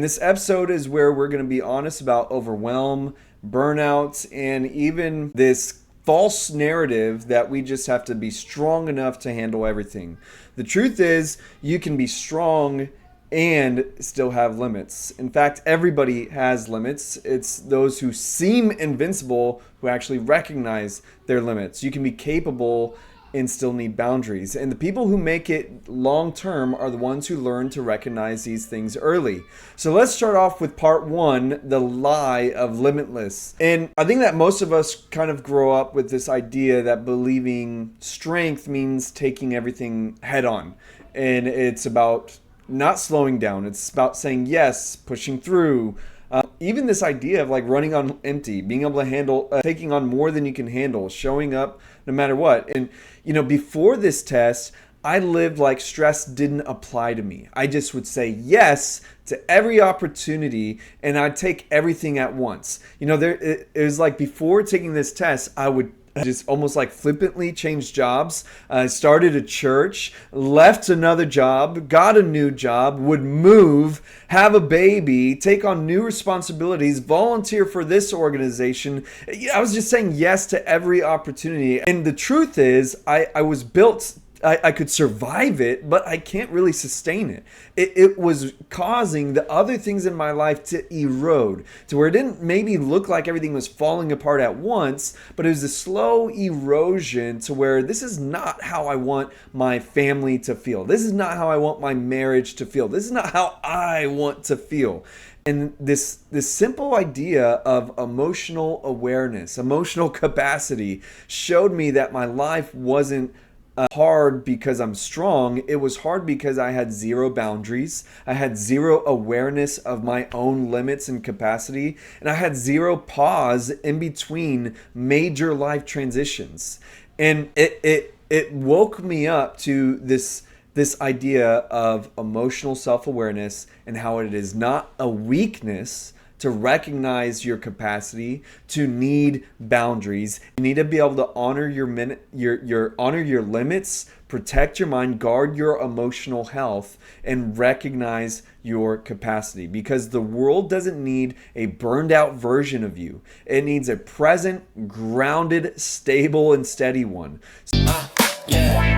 This episode is where we're going to be honest about overwhelm, burnout, and even this false narrative that we just have to be strong enough to handle everything. The truth is, you can be strong and still have limits. In fact, everybody has limits. It's those who seem invincible who actually recognize their limits. You can be capable and still need boundaries. And the people who make it long term are the ones who learn to recognize these things early. So let's start off with part one, the lie of limitless. And I think that most of us kind of grow up with this idea that believing strength means taking everything head on. And it's about not slowing down. It's about saying yes, pushing through. Even this idea of like running on empty, being able to handle, taking on more than you can handle, showing up no matter what. And, before this test, I lived like stress didn't apply to me. I just would say yes to every opportunity and I'd take everything at once. It was like before taking this test, I would just almost like flippantly changed jobs, started a church, left another job, got a new job, would move, have a baby, take on new responsibilities, volunteer for this organization. I was just saying yes to every opportunity. And the truth is, I was built, I could survive it, but I can't really sustain it. It was causing the other things in my life to erode to where it didn't maybe look like everything was falling apart at once, but it was a slow erosion to where this is not how I want my family to feel. This is not how I want my marriage to feel. This is not how I want to feel. And this simple idea of emotional awareness, emotional capacity showed me that my life wasn't hard because I'm strong. It was hard because I had zero boundaries. I had zero awareness of my own limits and capacity. And I had zero pause in between major life transitions. And it woke me up to this idea of emotional self-awareness and how it is not a weakness to recognize your capacity, to need boundaries. You need to be able to honor honor your limits, protect your mind, guard your emotional health, and recognize your capacity. Because the world doesn't need a burned out version of you. It needs a present, grounded, stable, and steady one. Yeah.